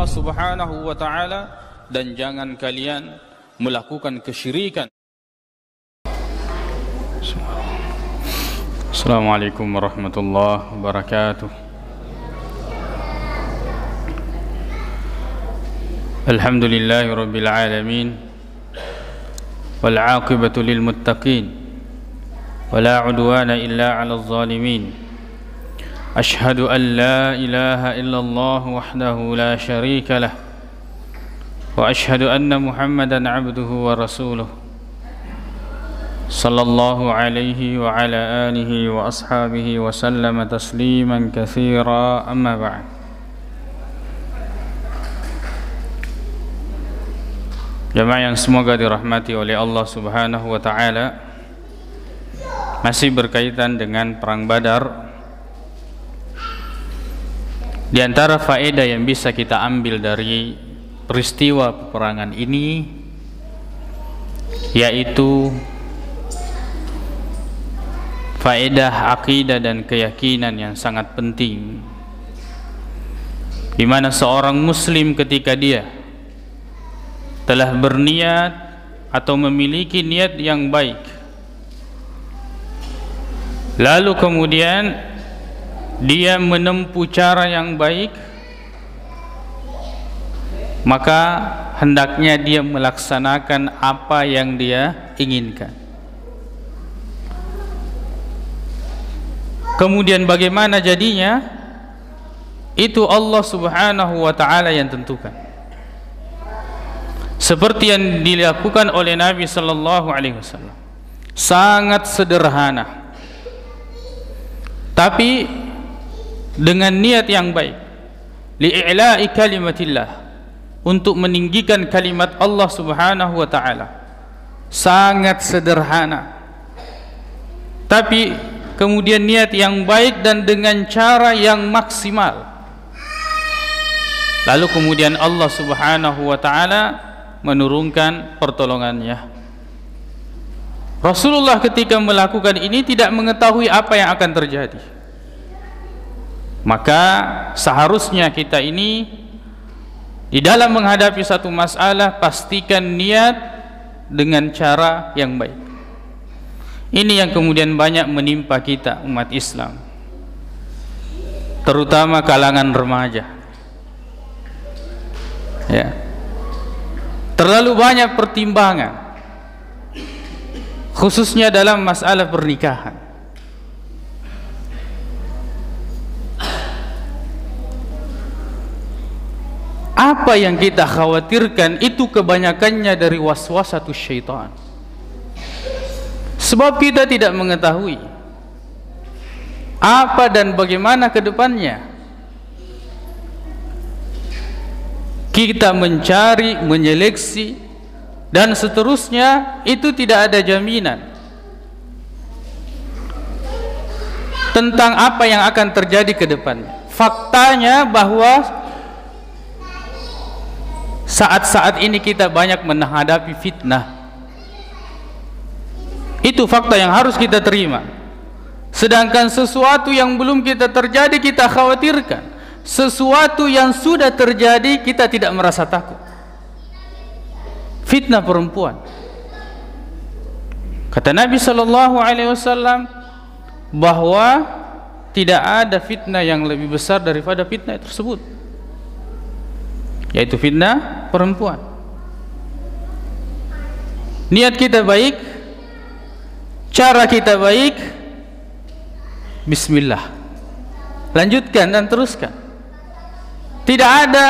Allah Subhanahu wa taala dan jangan kalian melakukan kesyirikan. Assalamualaikum warahmatullahi wabarakatuh. Alhamdulillahi rabbil alamin wal 'aqibatu lil muttaqin wala 'udwana illa 'alal zalimin. Ashhadu an la ilaha illallah wahdahu la syarika lah wa ashhadu anna Muhammadan 'abduhu wa rasuluh sallallahu alaihi wa ala alihi wa ashabihi wa sallama tasliman katsira, amma ba'd. Jamaah yang semoga dirahmati oleh Allah Subhanahu wa taala, masih berkaitan dengan perang Badar. Di antara faedah yang bisa kita ambil dari peristiwa peperangan ini yaitu faedah akidah dan keyakinan yang sangat penting, di mana seorang muslim ketika dia telah berniat atau memiliki niat yang baik, lalu kemudian dia menempuh cara yang baik, maka hendaknya dia melaksanakan apa yang dia inginkan. Kemudian bagaimana jadinya, itu Allah Subhanahu wa ta'ala yang tentukan. Seperti yang dilakukan oleh Nabi sallallahu alaihi wasallam, sangat sederhana, tapi dengan niat yang baik, li'i'la'i kalimatillah, untuk meninggikan kalimat Allah Subhanahu wa ta'ala. Sangat sederhana, tapi kemudian niat yang baik dan dengan cara yang maksimal. Lalu kemudian Allah Subhanahu wa ta'ala menurunkan pertolongannya. Rasulullah ketika melakukan ini tidak mengetahui apa yang akan terjadi. Maka seharusnya kita ini di dalam menghadapi satu masalah, pastikan niat dengan cara yang baik. Ini yang kemudian banyak menimpa kita umat Islam, terutama kalangan remaja, ya. Terlalu banyak pertimbangan, khususnya dalam masalah pernikahan. Apa yang kita khawatirkan itu kebanyakannya dari waswasatus syaitan. Sebab kita tidak mengetahui apa dan bagaimana ke depannya. Kita mencari, menyeleksi dan seterusnya, itu tidak ada jaminan tentang apa yang akan terjadi ke depannya. Faktanya bahwa saat-saat ini kita banyak menghadapi fitnah. Itu fakta yang harus kita terima. Sedangkan sesuatu yang belum kita terjadi kita khawatirkan. Sesuatu yang sudah terjadi kita tidak merasa takut. Fitnah perempuan. Kata Nabi sallallahu alaihi wasallam bahwa tidak ada fitnah yang lebih besar daripada fitnah tersebut, yaitu fitnah perempuan. Niat kita baik, cara kita baik, bismillah, lanjutkan dan teruskan. Tidak ada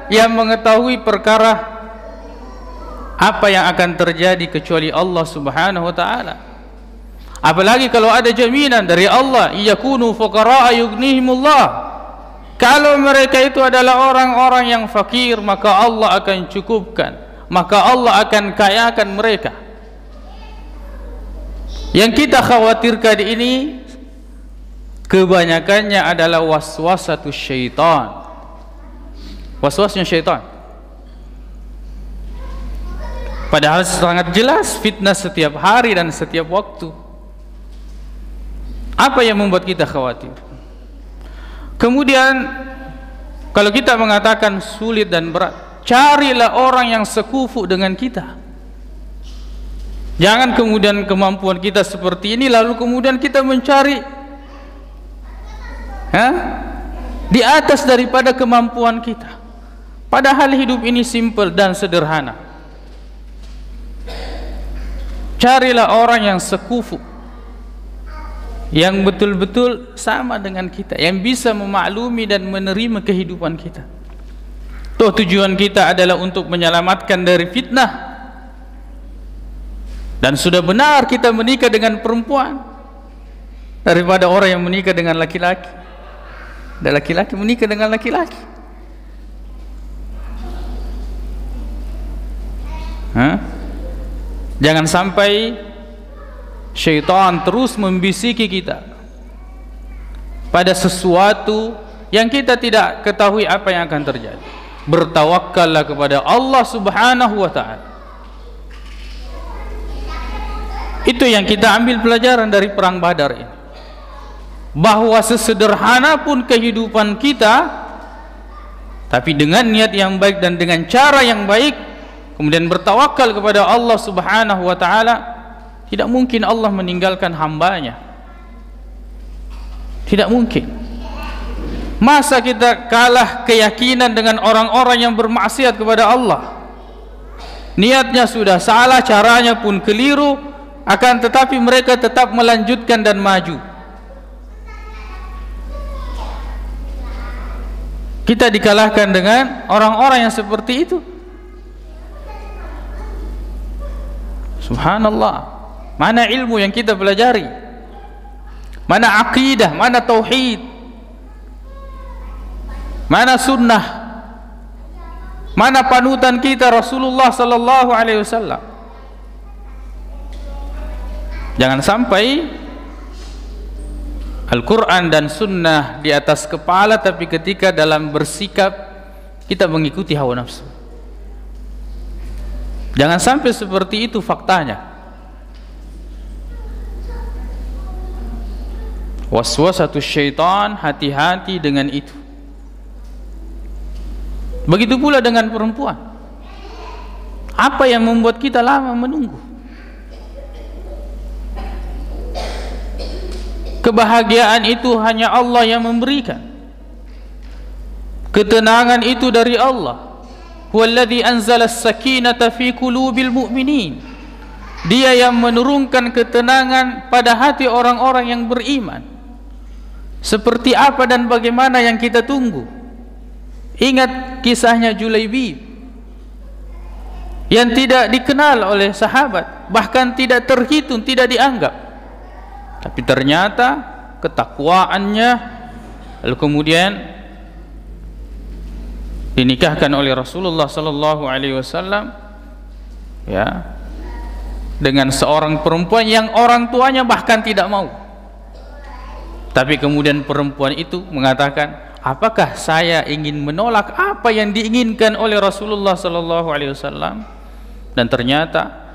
yang mengetahui perkara apa yang akan terjadi kecuali Allah Subhanahu wa ta'ala. Apalagi kalau ada jaminan dari Allah, yakunu fuqara'a yughnihimullah, kalau mereka itu adalah orang-orang yang fakir, maka Allah akan cukupkan, maka Allah akan kayakan mereka. Yang kita khawatirkan ini kebanyakannya adalah waswasatus syaitan, waswasnya syaitan. Padahal sangat jelas fitnah setiap hari dan setiap waktu. Apa yang membuat kita khawatir? Kemudian Kalau kita mengatakan sulit dan berat, carilah orang yang sekufu dengan kita. Jangan kemudian kemampuan kita seperti ini lalu kemudian kita mencari di atas daripada kemampuan kita. Padahal hidup ini simpel dan sederhana. Carilah orang yang sekufu, yang betul-betul sama dengan kita, yang bisa memaklumi dan menerima kehidupan kita. Toh tujuan kita adalah untuk menyelamatkan dari fitnah. Dan sudah benar kita menikah dengan perempuan daripada orang yang menikah dengan laki-laki, dan laki-laki menikah dengan laki-laki. Jangan sampai syaitan terus membisiki kita pada sesuatu yang kita tidak ketahui apa yang akan terjadi. Bertawakkallah kepada Allah Subhanahu wa ta'ala. Itu yang kita ambil pelajaran dari perang Badar ini, bahwa sesederhana pun kehidupan kita, tapi dengan niat yang baik dan dengan cara yang baik, kemudian bertawakal kepada Allah Subhanahu wa ta'ala, tidak mungkin Allah meninggalkan hambanya. Tidak mungkin. Masa kita kalah keyakinan dengan orang-orang yang bermaksiat kepada Allah? Niatnya sudah salah, caranya pun keliru, akan tetapi mereka tetap melanjutkan dan maju. Kita dikalahkan dengan orang-orang yang seperti itu. Subhanallah. Mana ilmu yang kita pelajari? Mana akidah? Mana tauhid? Mana sunnah? Mana panutan kita Rasulullah sallallahu alaihi wasallam? Jangan sampai Al-Quran dan sunnah di atas kepala, tapi ketika dalam bersikap kita mengikuti hawa nafsu. Jangan sampai seperti itu faktanya. Waswasatus syaitan, hati-hati dengan itu. Begitu pula dengan perempuan. Apa yang membuat kita lama menunggu? Kebahagiaan itu hanya Allah yang memberikan. Ketenangan itu dari Allah. Huwallazi anzala as-sakinata fi qulubil mu'minin. Dia yang menurunkan ketenangan pada hati orang-orang yang beriman. Seperti apa dan bagaimana yang kita tunggu? Ingat kisahnya Julaibib yang tidak dikenal oleh sahabat, bahkan tidak terhitung, tidak dianggap. Tapi ternyata ketakwaannya, lalu kemudian dinikahkan oleh Rasulullah sallallahu alaihi wasallam, ya, dengan seorang perempuan yang orang tuanya bahkan tidak mau. Tapi kemudian perempuan itu mengatakan, apakah saya ingin menolak apa yang diinginkan oleh Rasulullah sallallahu alaihi wasallam? Dan ternyata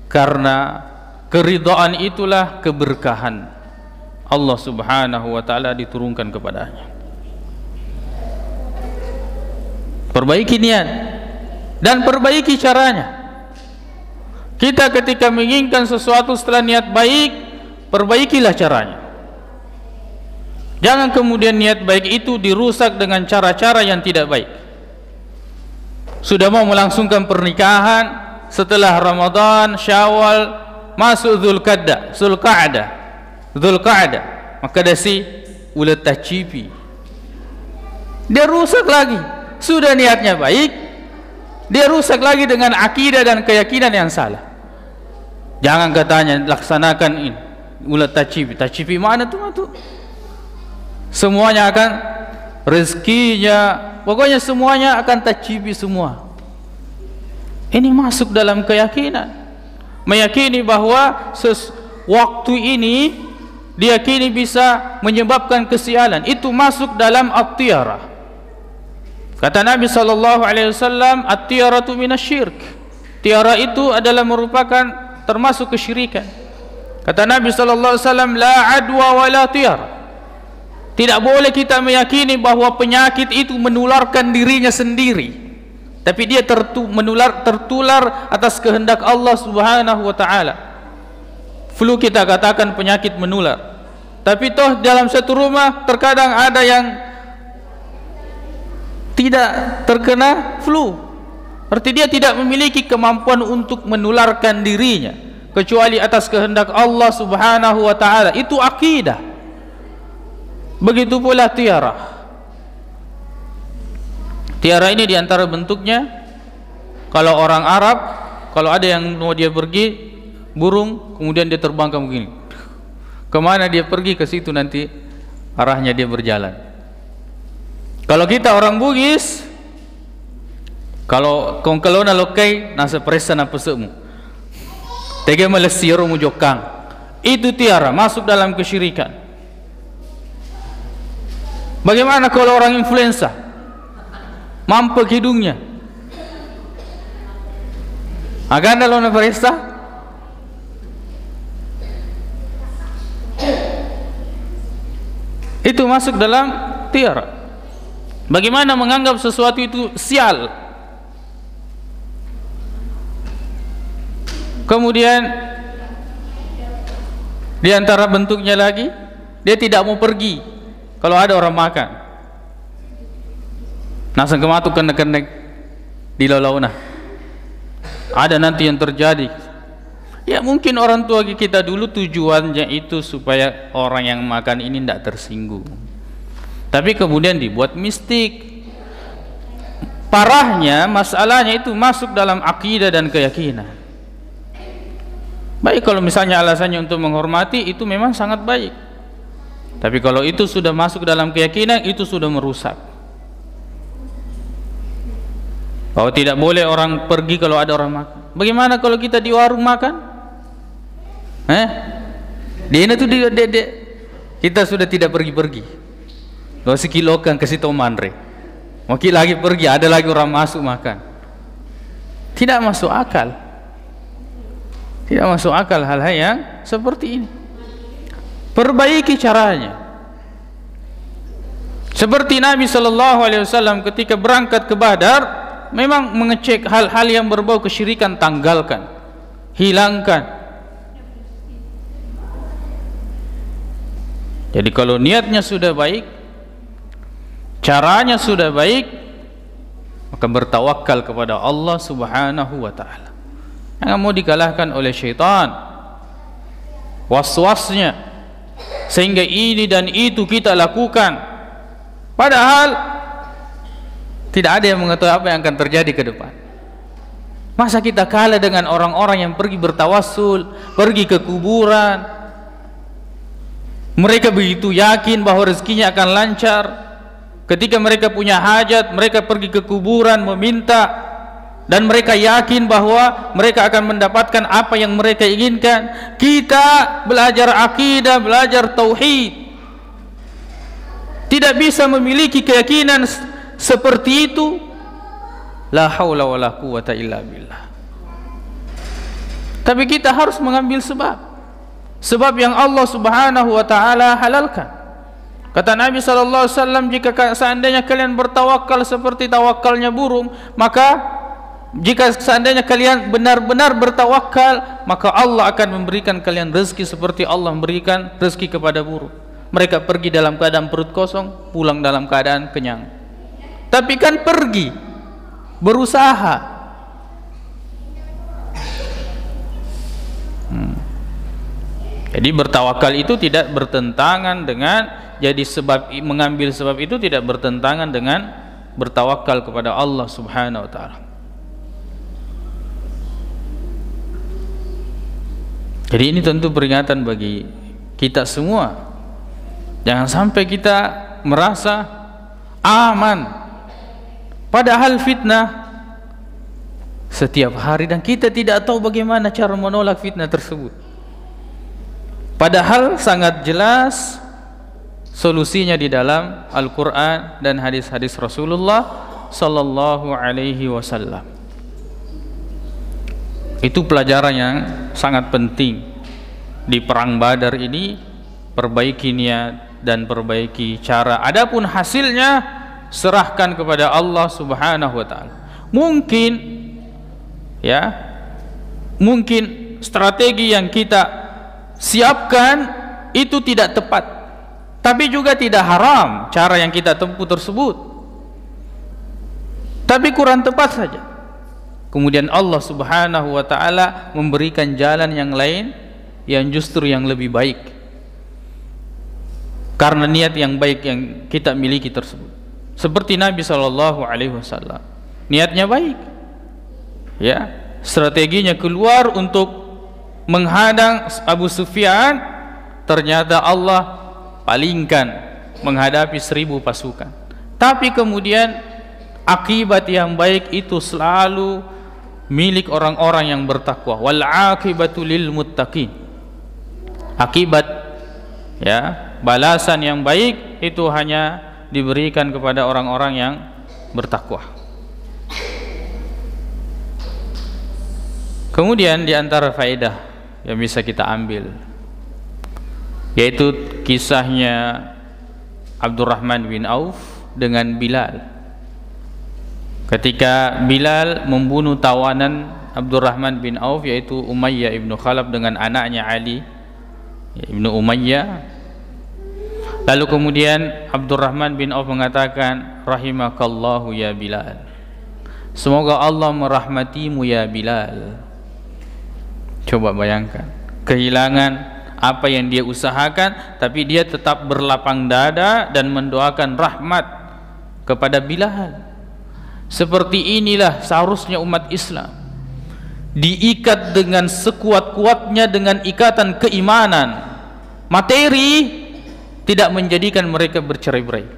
karena keridhaan itulah keberkahan Allah Subhanahu wa ta'ala diturunkan kepadanya. Perbaiki niat dan perbaiki caranya. Kita ketika menginginkan sesuatu setelah niat baik, perbaikilah caranya. Jangan kemudian niat baik itu dirusak dengan cara-cara yang tidak baik. Sudah mau melangsungkan pernikahan, setelah Ramadan, Syawal, masuk Zulqa'dah, maka dasi ulat tacipi, dia rusak lagi. Sudah niatnya baik, dia rusak lagi dengan akidah dan keyakinan yang salah. Jangan katanya laksanakan ini ulat tacipi mana tuh? Semuanya akan rezekinya, pokoknya semuanya akan tacipi semua. Ini masuk dalam keyakinan, meyakini bahwa waktu ini diyakini bisa menyebabkan kesialan. Itu masuk dalam at-tiyarah. Kata Nabi sallallahu alaihi wasallam, at-tiyaratu minasyirk. Tiara itu adalah merupakan termasuk kesyirikan. Kata Nabi sallallahu alaihi wasallam, la adwa wa la tiyara. Tidak boleh kita meyakini bahwa penyakit itu menularkan dirinya sendiri, tapi dia tertular atas kehendak Allah Subhanahu wa taala. Flu kita katakan penyakit menular, tapi toh dalam satu rumah terkadang ada yang tidak terkena flu. Arti dia tidak memiliki kemampuan untuk menularkan dirinya kecuali atas kehendak Allah Subhanahu wa taala. Itu akidah. Begitu pula tiara. Tiara ini diantara bentuknya, kalau orang Arab, kalau ada yang mau dia pergi burung, kemudian dia terbangkan begini, kemana dia pergi, ke situ nanti arahnya dia berjalan. Kalau kita orang Bugis, kalau kongkelona lokai nasa presa na pesemu tege melesiru mujokang, itu tiara, masuk dalam kesyirikan. Bagaimana kalau orang influenza mampek hidungnya, aganda lona presa? Itu masuk dalam tiara. Bagaimana menganggap sesuatu itu sial? Kemudian di antara bentuknya lagi, dia tidak mau pergi kalau ada orang makan. Nasang kematuk kenek-kenek di launa. Ada nanti yang terjadi. Ya mungkin orang tua kita dulu tujuannya itu supaya orang yang makan ini tidak tersinggung. Tapi kemudian dibuat mistik. Parahnya masalahnya itu masuk dalam akidah dan keyakinan. Baik kalau misalnya alasannya untuk menghormati, itu memang sangat baik. Tapi kalau itu sudah masuk dalam keyakinan, itu sudah merusak. Bahwa tidak boleh orang pergi kalau ada orang makan. Bagaimana kalau kita di warung makan? Di ini tuh kita sudah tidak pergi-pergi. Gak sekilokan ke situ manre. Mungkin lagi pergi, ada lagi orang masuk makan. Tidak masuk akal. Tidak masuk akal hal-hal yang seperti ini. Perbaiki caranya. Seperti Nabi SAW ketika berangkat ke Badar, memang mengecek hal-hal yang berbau kesyirikan, tanggalkan, hilangkan. Jadi kalau niatnya sudah baik, caranya sudah baik, maka bertawakal kepada Allah Subhanahu wa taala. Jangan mau dikalahkan oleh syaitan, was-wasnya, sehingga ini dan itu kita lakukan, padahal tidak ada yang mengetahui apa yang akan terjadi ke depan. Masa kita kalah dengan orang-orang yang pergi bertawassul, pergi ke kuburan? Mereka begitu yakin bahwa rezekinya akan lancar. Ketika mereka punya hajat, mereka pergi ke kuburan meminta, dan mereka yakin bahwa mereka akan mendapatkan apa yang mereka inginkan. Kita belajar akidah, belajar tauhid, tidak bisa memiliki keyakinan seperti itu. La haula wala quwata illa billah. Tapi kita harus mengambil sebab yang Allah Subhanahu wa taala halalkan. Kata Nabi SAW, jika seandainya kalian bertawakal seperti tawakalnya burung, maka jika seandainya kalian benar-benar bertawakal, maka Allah akan memberikan kalian rezeki seperti Allah memberikan rezeki kepada burung. Mereka pergi dalam keadaan perut kosong, pulang dalam keadaan kenyang. Tapi kan pergi, berusaha. Jadi bertawakal itu tidak bertentangan dengan, jadi mengambil sebab itu tidak bertentangan dengan bertawakal kepada Allah Subhanahu wa taala. Jadi ini tentu peringatan bagi kita semua. Jangan sampai kita merasa aman, padahal fitnah setiap hari dan kita tidak tahu bagaimana cara menolak fitnah tersebut. Padahal sangat jelas solusinya di dalam Al-Quran dan hadis-hadis Rasulullah Sallallahu Alaihi Wasallam. Itu pelajaran yang sangat penting di perang Badar ini. Perbaiki niat, dan perbaiki cara. Adapun hasilnya serahkan kepada Allah Subhanahu wa taala. Mungkin ya, mungkin strategi yang kita siapkan itu tidak tepat, tapi juga tidak haram cara yang kita tempuh tersebut, tapi kurang tepat saja. Kemudian Allah Subhanahu wa taala memberikan jalan yang lain yang justru yang lebih baik karena niat yang baik yang kita miliki tersebut. Seperti Nabi SAW, niatnya baik, ya, strateginya keluar untuk menghadang Abu Sufyan, ternyata Allah palingkan menghadapi 1000 pasukan. Tapi kemudian akibat yang baik itu selalu milik orang-orang yang bertakwa. Wal aqibatu lil muttaqin. Akibat, ya, balasan yang baik itu hanya diberikan kepada orang-orang yang bertakwa. Kemudian di antara faedah yang bisa kita ambil yaitu kisahnya Abdurrahman bin Auf dengan Bilal. Ketika Bilal membunuh tawanan Abdurrahman bin Auf yaitu Umayyah ibnu Khalaf dengan anaknya Ali ibnu Umayyah. Lalu kemudian Abdurrahman bin Auf mengatakan, rahimakallahu ya Bilal, semoga Allah merahmatimu ya Bilal. Coba bayangkan, kehilangan apa yang dia usahakan, tapi dia tetap berlapang dada dan mendoakan rahmat kepada Bilal. Seperti inilah seharusnya umat Islam, diikat dengan sekuat-kuatnya dengan ikatan keimanan. Materi tidak menjadikan mereka bercerai-berai,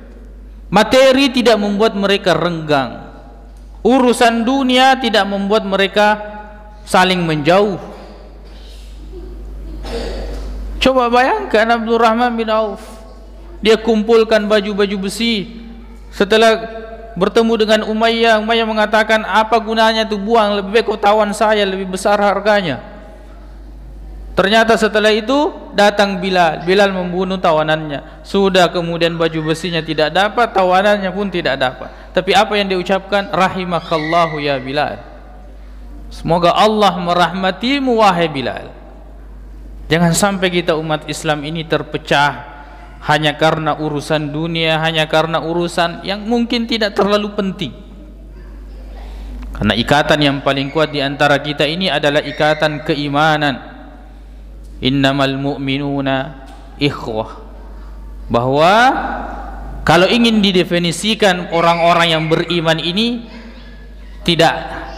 materi tidak membuat mereka renggang, urusan dunia tidak membuat mereka saling menjauh. Coba bayangkan Abdurrahman bin Auf, dia kumpulkan baju-baju besi setelah bertemu dengan Umayyah. Umayyah mengatakan, apa gunanya itu, buang, lebih baik kau tawan saya, lebih besar harganya. Ternyata setelah itu datang Bilal. Bilal membunuh tawanannya. Sudah, kemudian baju besinya tidak dapat, tawanannya pun tidak dapat. Tapi apa yang diucapkan? Rahimakallahu ya Bilal, semoga Allah merahmatimu wahai Bilal. Jangan sampai kita umat Islam ini terpecah hanya karena urusan dunia, hanya karena urusan yang mungkin tidak terlalu penting. Karena ikatan yang paling kuat di antara kita ini adalah ikatan keimanan. Innamal mu'minuna ikhwah. Bahwa kalau ingin didefinisikan orang-orang yang beriman ini, tidak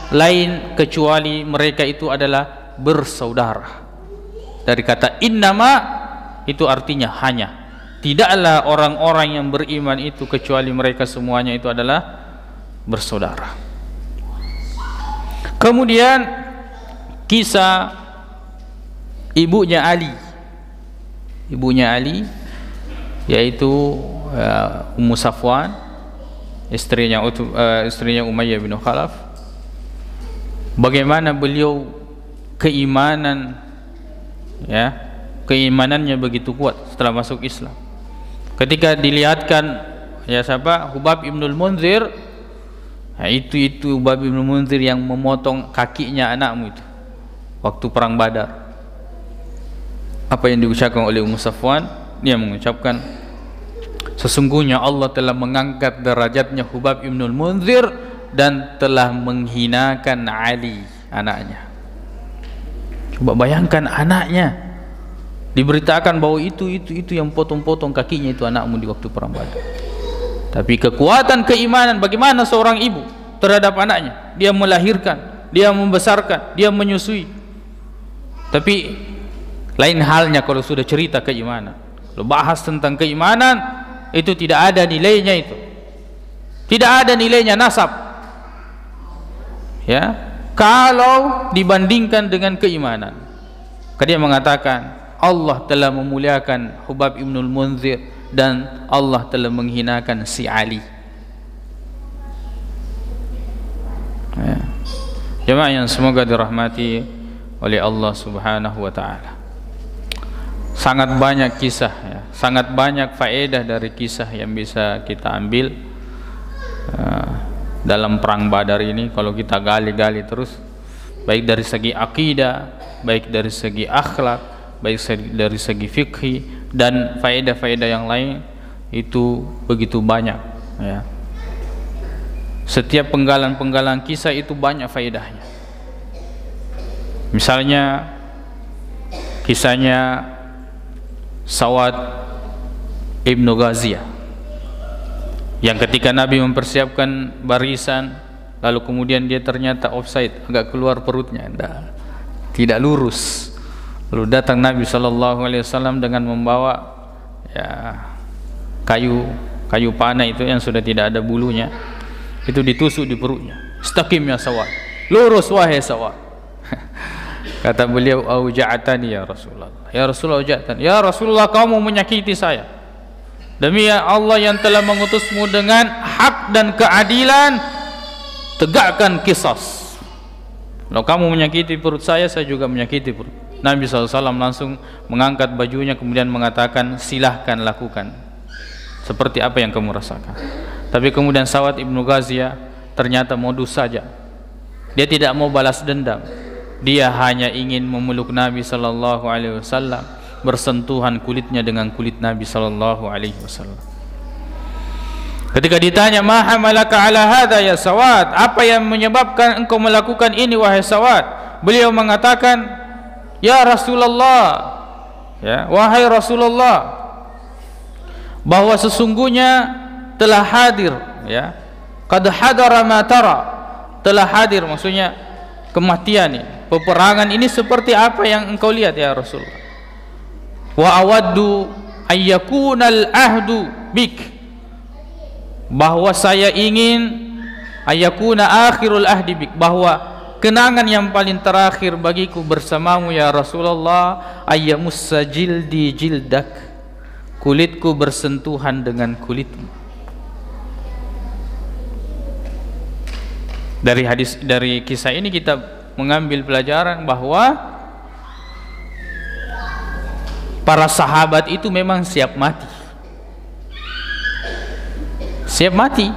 lain kecuali mereka itu adalah bersaudara. Dari kata innama itu artinya hanya. Tidaklah orang-orang yang beriman itu kecuali mereka semuanya itu adalah bersaudara. Kemudian kisah ibunya Ali, yaitu Ummu Safwan, istrinya Umayyah bin Khalaf. Bagaimana beliau keimanannya begitu kuat setelah masuk Islam. Ketika dilihatkan Hubab ibnul Munzir, itu Hubab ibnul Munzir yang memotong kakinya anakmu itu waktu perang Badar. Apa yang diucapkan oleh Ummu Safwan? Dia mengucapkan, sesungguhnya Allah telah mengangkat derajatnya Hubab ibnul Munzir dan telah menghinakan Ali, anaknya. Coba bayangkan, anaknya diberitakan bahwa itu yang potong-potong kakinya itu anakmu di waktu perang Badar. Tapi kekuatan keimanan bagaimana seorang ibu terhadap anaknya, dia melahirkan, dia membesarkan, dia menyusui. Tapi lain halnya kalau sudah cerita keimanan, kalau bahas tentang keimanan itu tidak ada nilainya, itu tidak ada nilainya nasab, ya, kalau dibandingkan dengan keimanan. Dia mengatakan Allah telah memuliakan Hubab ibnul Munzir dan Allah telah menghinakan si Ali. Ya. Jemaah yang semoga dirahmati oleh Allah Subhanahu wa taala. sangat banyak kisah ya, sangat banyak faedah dari kisah yang bisa kita ambil dalam perang Badar ini. Kalau kita gali-gali terus, baik dari segi akidah, baik dari segi akhlak, baik dari segi fikih dan faedah-faedah yang lain, itu begitu banyak ya. Setiap penggalan-penggalan kisah itu banyak faedahnya. Misalnya kisahnya Sawad Ibnu Ghaziyah, yang ketika Nabi mempersiapkan barisan, lalu kemudian dia ternyata offside, agak keluar perutnya, tidak lurus. Lalu datang Nabi SAW dengan membawa ya, kayu panah itu yang sudah tidak ada bulunya, itu ditusuk di perutnya. Istaqim ya Sawad, lurus wahai Sawad. Kata beliau, auja'atani ya Rasulullah. Ya Rasulullah, auja'atani. Ya Rasulullah, kamu menyakiti saya. Demi Allah yang telah mengutusmu dengan hak dan keadilan, tegakkan qisas. Kalau kamu menyakiti perut saya juga menyakiti perut. Nabi SAW langsung mengangkat bajunya, kemudian mengatakan, silahkan lakukan seperti apa yang kamu rasakan. Tapi kemudian Sawad Ibnu Ghaziyah ternyata modus saja. Dia tidak mau balas dendam. Dia hanya ingin memeluk Nabi SAW, bersentuhan kulitnya dengan kulit Nabi SAW. Ketika ditanya, ma hamalaka ala hadha ya Sawad, apa yang menyebabkan engkau melakukan ini wahai Sawad? Beliau mengatakan, ya Rasulullah, ya, wahai Rasulullah, bahwa sesungguhnya telah hadir, ya, qad hadara ma tara, telah hadir, maksudnya kematian ini, peperangan ini seperti apa yang engkau lihat ya Rasulullah. Wa awaddu ayyakunal ahdu bik, bahwa saya ingin ayyakuna akhirul ahdi bik, bahwa kenangan yang paling terakhir bagiku bersamamu ya Rasulullah, ayyamussa jildi jildak, kulitku bersentuhan dengan kulitmu. Dari kisah ini kita mengambil pelajaran bahwa para sahabat itu memang siap mati. Siap mati.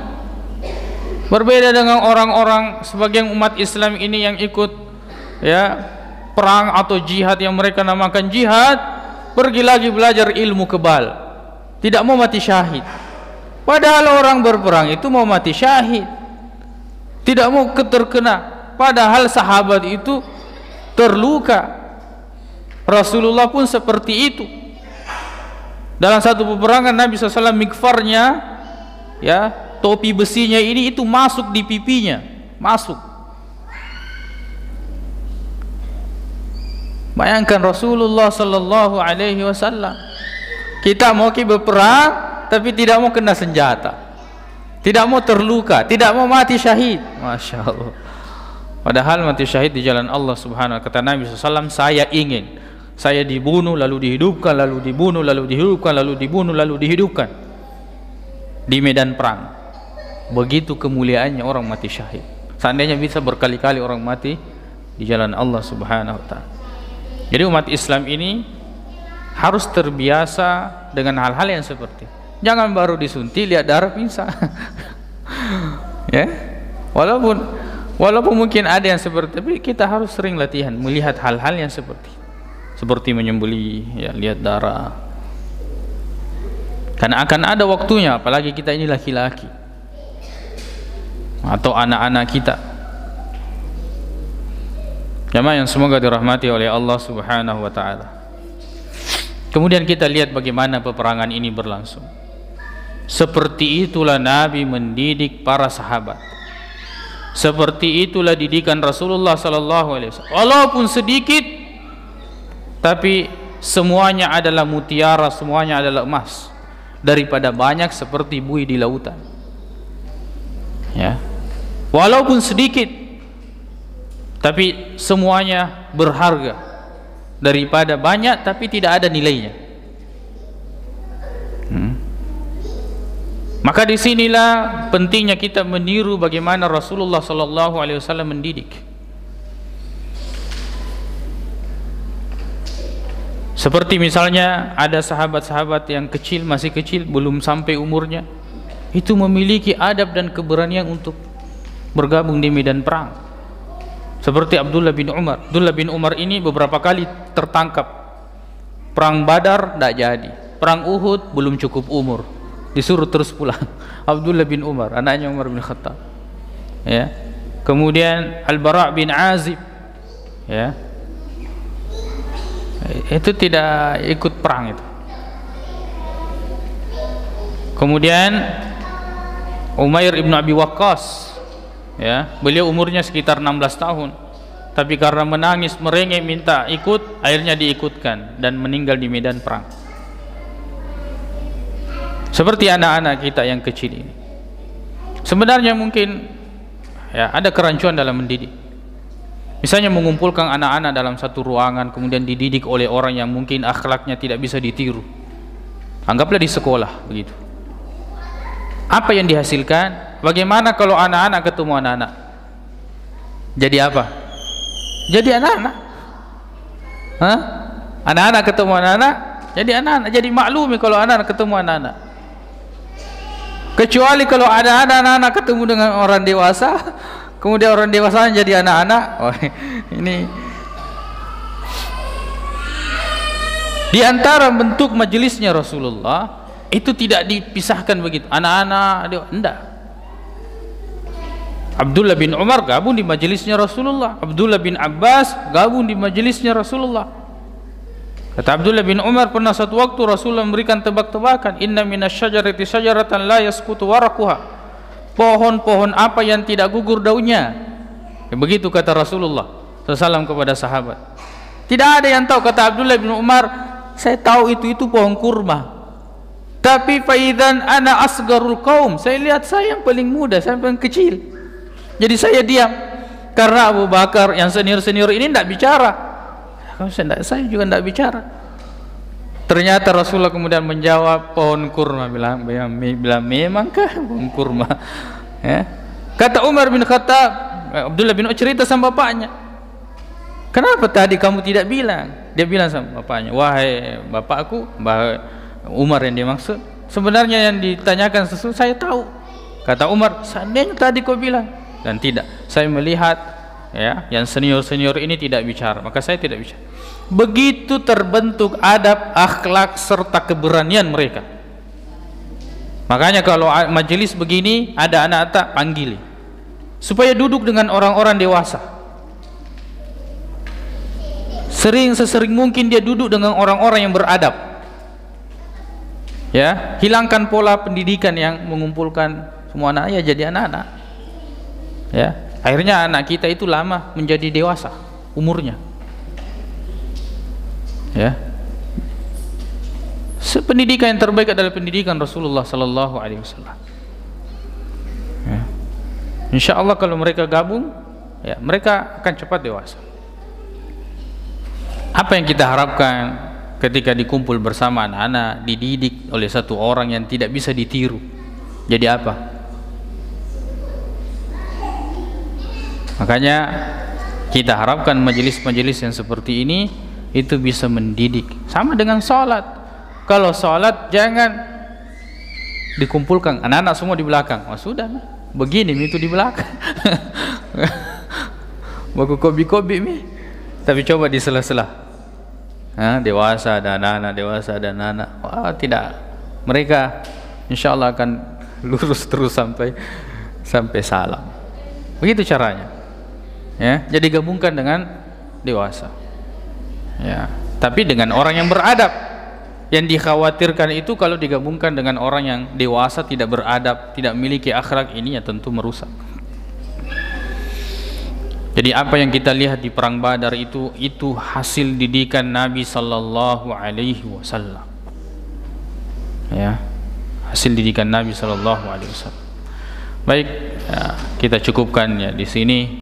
Berbeda dengan orang-orang sebagian umat Islam ini yang ikut ya perang atau jihad yang mereka namakan jihad, pergi lagi belajar ilmu kebal, tidak mau mati syahid. Padahal orang berperang itu mau mati syahid, tidak mau terkena. Padahal sahabat itu terluka. Rasulullah pun seperti itu. Dalam satu peperangan Nabi SAW, mikfarnya, ya, topi besinya ini itu masuk di pipinya, masuk. Bayangkan Rasulullah SAW, kita mau berperang tapi tidak mau kena senjata, tidak mau terluka, tidak mau mati syahid. Masya Allah. Padahal mati syahid di jalan Allah Subhanahu wa ta'ala. Kata Nabi SAW, saya ingin saya dibunuh lalu dihidupkan, lalu dibunuh lalu dihidupkan, lalu dibunuh lalu dihidupkan di medan perang. Begitu kemuliaannya orang mati syahid. Seandainya bisa berkali-kali orang mati di jalan Allah Subhanahu wa ta'ala. Jadi umat Islam ini harus terbiasa dengan hal-hal yang seperti, jangan baru disuntik lihat darah pingsan. Ya, walaupun mungkin ada yang seperti, tapi kita harus sering latihan melihat hal-hal yang seperti menyembelih, ya, lihat darah. Karena akan ada waktunya, apalagi kita ini laki-laki atau anak-anak kita, jamaah yang semoga dirahmati oleh Allah Subhanahu wa ta'ala. Kemudian kita lihat bagaimana peperangan ini berlangsung. Seperti itulah Nabi mendidik para sahabat. Seperti itulah didikan Rasulullah SAW. Walaupun sedikit, tapi semuanya adalah mutiara, semuanya adalah emas, daripada banyak seperti buih di lautan. Ya, walaupun sedikit, tapi semuanya berharga, daripada banyak tapi tidak ada nilainya. Maka disinilah pentingnya kita meniru bagaimana Rasulullah SAW mendidik. Seperti misalnya ada sahabat-sahabat yang kecil, masih kecil, belum sampai umurnya, itu memiliki adab dan keberanian untuk bergabung di medan perang. Seperti Abdullah bin Umar. Abdullah bin Umar ini beberapa kali tertangkap. Perang Badar tidak jadi, perang Uhud belum cukup umur, disuruh terus pulang. Abdullah bin Umar, anaknya Umar bin Khattab. Ya. Kemudian Al-Bara' bin Azib, ya, itu tidak ikut perang itu. Kemudian Umair ibn Abi Waqqas, ya, beliau umurnya sekitar 16 tahun, tapi karena menangis merengek minta ikut, akhirnya diikutkan dan meninggal di medan perang. Seperti anak-anak kita yang kecil ini, sebenarnya mungkin, ya, ada kerancuan dalam mendidik. Misalnya mengumpulkan anak-anak dalam satu ruangan, kemudian dididik oleh orang yang mungkin akhlaknya tidak bisa ditiru. Anggaplah di sekolah begitu. Apa yang dihasilkan? Bagaimana kalau anak-anak ketemu anak-anak? Jadi apa? Jadi anak-anak. Hah? Anak-anak ketemu anak-anak, jadi anak-anak. Jadi maklumi kalau anak-anak ketemu anak-anak. Kecuali kalau ada anak-anak ketemu dengan orang dewasa, kemudian orang dewasa jadi anak-anak. Oh, ini di antara bentuk majelisnya Rasulullah itu tidak dipisahkan begitu. Anak-anak, enggak. Abdullah bin Umar gabung di majelisnya Rasulullah. Abdullah bin Abbas gabung di majelisnya Rasulullah. Kata Abdullah bin Umar, pernah satu waktu Rasulullah memberikan tebak-tebakan, inna minasyajarati syajaratan la yasqutu waraquha. Pohon-pohon apa yang tidak gugur daunnya. Ya, begitu kata Rasulullah SAW kepada sahabat. Tidak ada yang tahu. Kata Abdullah bin Umar, saya tahu itu pohon kurma. Tapi faidan ana asgarul qaum, saya lihat saya yang paling muda, saya yang paling kecil. Jadi saya diam. Karena Abu Bakar yang senior-senior ini tidak bicara. Saya juga tidak bicara. Ternyata Rasulullah kemudian menjawab, pohon kurma. Bilang memangkah pohon kurma? Ya. Kata Umar bin Khattab, Abdullah bin Umar cerita sama bapaknya, kenapa tadi kamu tidak bilang? Dia bilang sama bapaknya, wahai bapakku, Umar yang dimaksud, sebenarnya yang ditanyakan sesuatu saya tahu. Kata Umar, seandainya tadi kau bilang. Dan tidak, saya melihat, ya, yang senior-senior ini tidak bicara, maka saya tidak bicara. Begitu terbentuk adab, akhlak serta keberanian mereka. Makanya kalau majelis begini ada anak tak panggil, supaya duduk dengan orang-orang dewasa. Sesering mungkin dia duduk dengan orang-orang yang beradab. Ya, hilangkan pola pendidikan yang mengumpulkan semua anak, ya jadi anak-anak. Ya, akhirnya anak kita itu lama menjadi dewasa umurnya. Ya, pendidikan yang terbaik adalah pendidikan Rasulullah Sallallahu Alaihi Wasallam. Ya. Insya Allah kalau mereka gabung, ya, mereka akan cepat dewasa. Apa yang kita harapkan ketika dikumpul bersama anak-anak, dididik oleh satu orang yang tidak bisa ditiru? Jadi apa? Makanya kita harapkan majelis-majelis yang seperti ini itu bisa mendidik. Sama dengan sholat. Kalau sholat jangan dikumpulkan anak-anak semua di belakang. Oh sudah, begini itu di belakang. Baku kobi-kobi mi. Tapi coba di sela-sela. Dewasa ada anak-anak, dewasa ada anak-anak. Wah, tidak. Mereka insya Allah akan lurus terus sampai salam. Begitu caranya. Ya, jadi gabungkan dengan dewasa. Ya, tapi dengan orang yang beradab. Yang dikhawatirkan itu kalau digabungkan dengan orang yang dewasa tidak beradab, tidak memiliki akhlak, ini ya tentu merusak. Jadi apa yang kita lihat di perang Badar itu hasil didikan Nabi Sallallahu Alaihi Wasallam. Ya, hasil didikan Nabi Sallallahu Alaihi Wasallam. Baik, ya, kita cukupkan ya di sini.